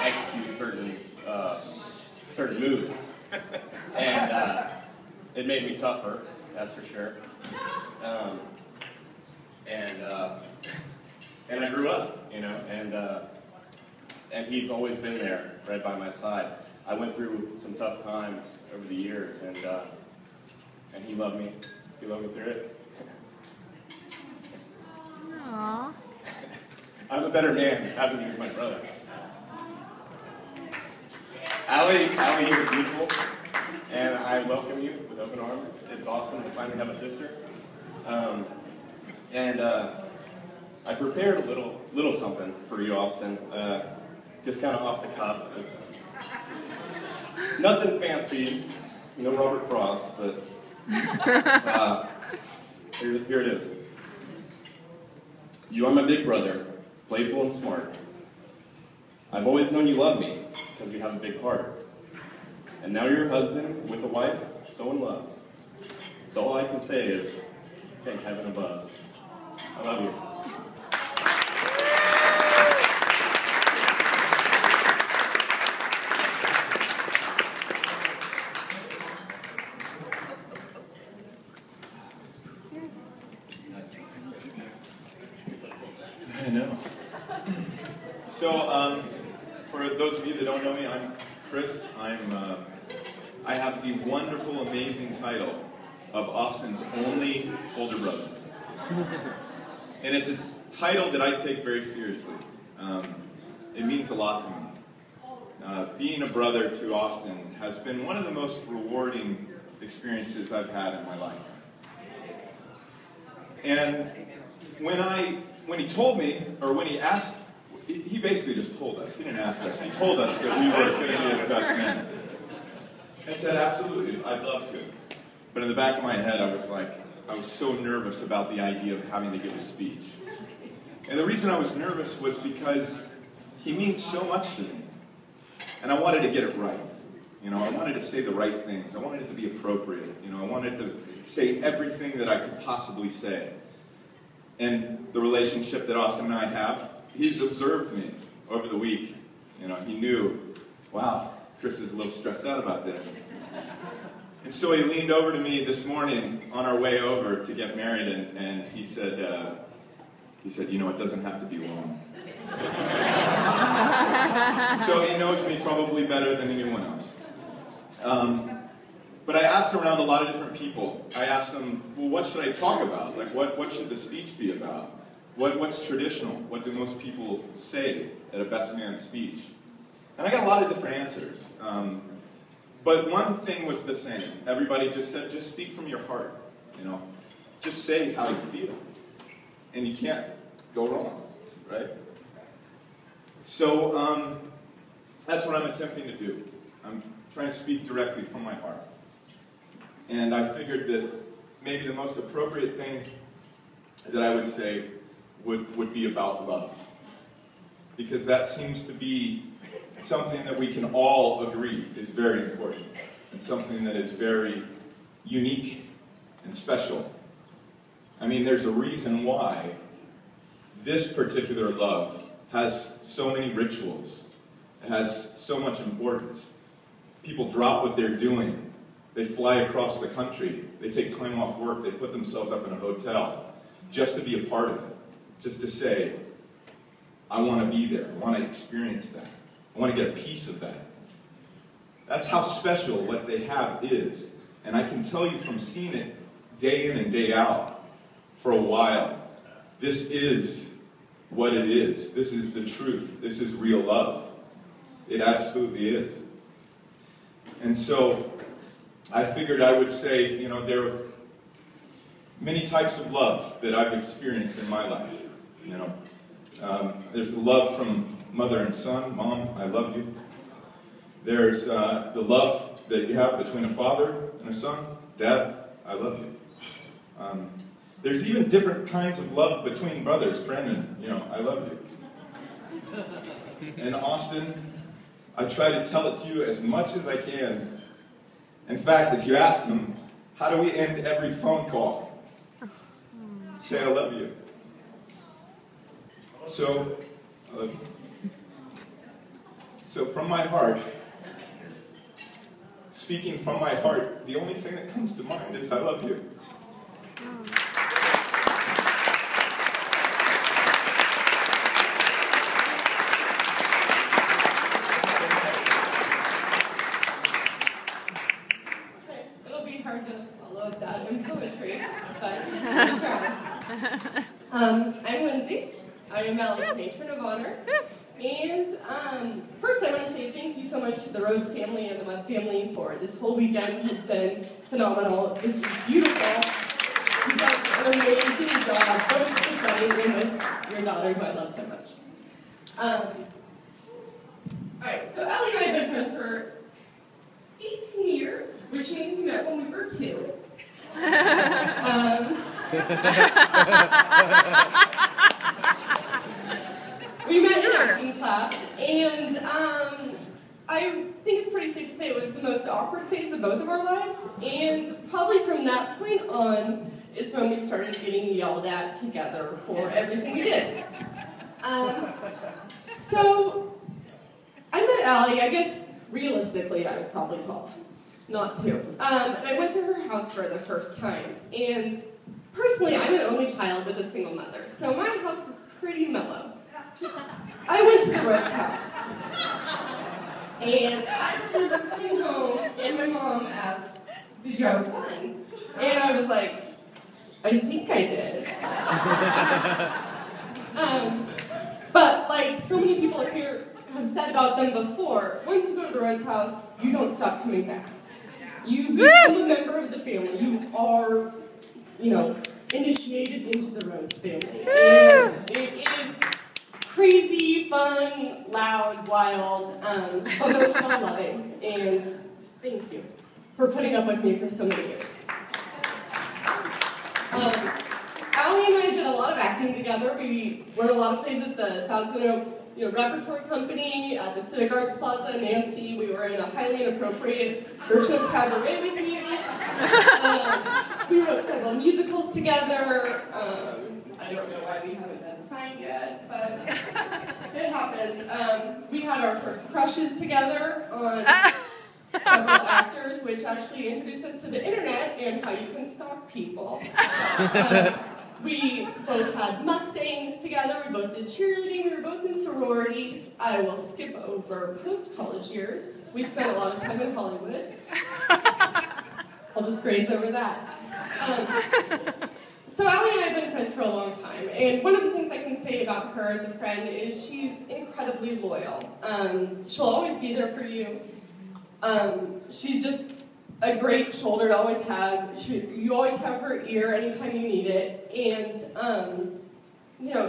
execute certain moves, and it made me tougher, that's for sure. And I grew up, you know, and he's always been there, right by my side. I went through some tough times over the years, and he loved me. He loved me through it. Aww. I'm a better man having you as my brother. Allie, you're beautiful, and I welcome you with open arms. It's awesome to finally have a sister. I prepared a little something for you, Austin. Just kind of off the cuff. It's nothing fancy, no Robert Frost, but here it is. You are my big brother, playful and smart. I've always known you love me because you have a big heart. And now you're a husband with a wife, so in love. So all I can say is, thank heaven above. I love you. I know. So, for those of you that don't know me, I'm Chris. I have the wonderful, amazing title of Austin's only older brother. And it's a title that I take very seriously. It means a lot to me. Being a brother to Austin has been one of the most rewarding experiences I've had in my life. And when he told me, or when he asked, he basically just told us. He didn't ask us. He told us that we were going to be his best men. I said, absolutely, I'd love to. But in the back of my head, I was so nervous about the idea of having to give a speech. And the reason I was nervous was because he means so much to me. And I wanted to get it right. You know, I wanted to say the right things. I wanted it to be appropriate. You know, I wanted to say everything that I could possibly say. And the relationship that Austin and I have, he's observed me over the week. You know, he knew, wow, Chris is a little stressed out about this. And so he leaned over to me this morning on our way over to get married, and he said, you know, it doesn't have to be long. So he knows me probably better than anyone else. But I asked around a lot of different people. I asked them, well, what should I talk about? Like, what should the speech be about? What's traditional? What do most people say at a best man speech? And I got a lot of different answers. But one thing was the same. Everybody just said, just speak from your heart. You know, just say how you feel. And you can't go wrong, right? So that's what I'm attempting to do. I'm trying to speak directly from my heart. And I figured that maybe the most appropriate thing that I would say would be about love. Because that seems to be something that we can all agree is very important. And something that is very unique and special. I mean, there's a reason why this particular love has so many rituals. It has so much importance. People drop what they're doing. They fly across the country. They take time off work. They put themselves up in a hotel just to be a part of it. Just to say, I want to be there. I want to experience that. I want to get a piece of that. That's how special what they have is. And I can tell you from seeing it day in and day out for a while, this is what it is. This is the truth. This is real love. It absolutely is. And so I figured I would say, you know, there are many types of love that I've experienced in my life. You know, there's the love from mother and son. Mom, I love you. There's the love that you have between a father and a son. Dad, I love you. There's even different kinds of love between brothers. Brandon, you know, I love you. And Austin, I try to tell it to you as much as I can. In fact, if you ask them, how do we end every phone call? Say, I love you. So, So from my heart, speaking from my heart, the only thing that comes to mind is I love you. It'll be hard to follow up that in poetry, but I'll try. I'm Lindsay. I am Allie's matron of honor. And first I want to say thank you so much to the Rhodes family and the Webb family for this whole weekend. Has been phenomenal. This is beautiful. You've done an amazing job, both with the wedding and with your daughter, who I love so much. Alright, so Allie and I have been friends for 18 years, which means we met when we were 2. We met in acting class, and I think it's pretty safe to say it was the most awkward phase of both of our lives, and probably from that point on is when we started getting yelled at together for everything we did. So, I met Allie, I guess realistically I was probably 12, not 2. And I went to her house for the first time, and personally I'm an only child with a single mother, so my house was pretty mellow. I went to the Rhodes house, and I remember coming home, and my mom asked, "Did you have fun?" And I was like, "I think I did." But like so many people here have said about them before, once you go to the Rhodes house, you don't stop coming back. You become a member of the family. You are, initiated into the Rhodes family. And it is crazy, fun, loud, wild, but most fun-loving. And thank you for putting up with me for so many years. Allie and I did a lot of acting together. We wrote a lot of plays at the Thousand Oaks Repertory Company, at the Civic Arts Plaza in Nancy. We were in a highly inappropriate version of Cabaret with you. We wrote several musicals together. I don't know why we haven't been signed yet, but it happens. We had our first crushes together on several actors, which actually introduced us to the internet and how you can stalk people. We both had Mustangs together, we both did cheerleading, we were both in sororities. I will skip over post-college years. We spent a lot of time in Hollywood. I'll just graze over that. So Allie and I have been friends for a long time, and one of the things I can say about her as a friend is she's incredibly loyal. She'll always be there for you. She's just a great shoulder to always have. You always have her ear anytime you need it, and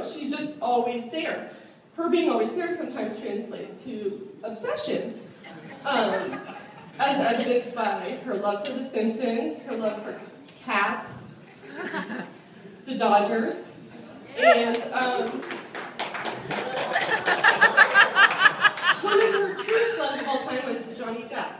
she's just always there. Her being always there sometimes translates to obsession, as evidenced by her love for The Simpsons, her love for cats, the Dodgers, and one of her truest loves of all time was Johnny Depp.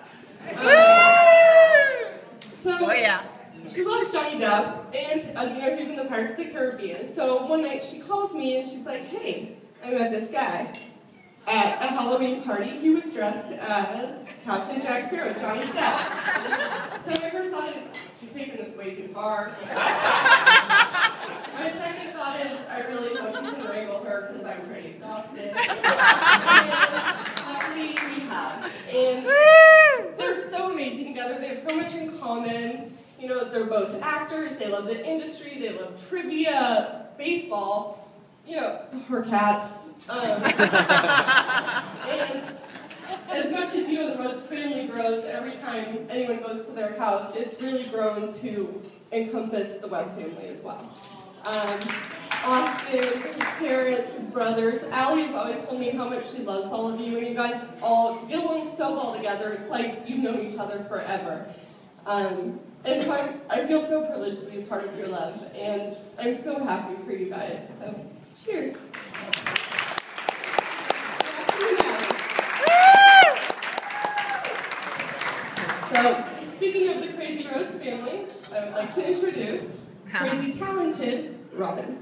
She loves Johnny Depp, and as you know, he's in the Pirates of the Caribbean. So one night she calls me and she's like, "Hey, I met this guy at a Halloween party. He was dressed as Captain Jack Sparrow, Johnny Depp." So my first thought is, she's taking this way too far. My second thought is, I really hope you can wrangle her because I'm pretty exhausted. And luckily we have. And they're so amazing together. They have so much in common. They're both actors. They love the industry. They love trivia, baseball. Her cats. And as much as the Rhodes family grows, every time anyone goes to their house, it's really grown to encompass the Webb family as well. Austin, his parents, his brothers. Allie has always told me how much she loves all of you, and you guys all get along so well together. It's like you've known each other forever. And so I feel so privileged to be a part of your love, and I'm so happy for you guys. So, cheers. So, speaking of the Crazy Rhodes family, I would like to introduce crazy talented Robin.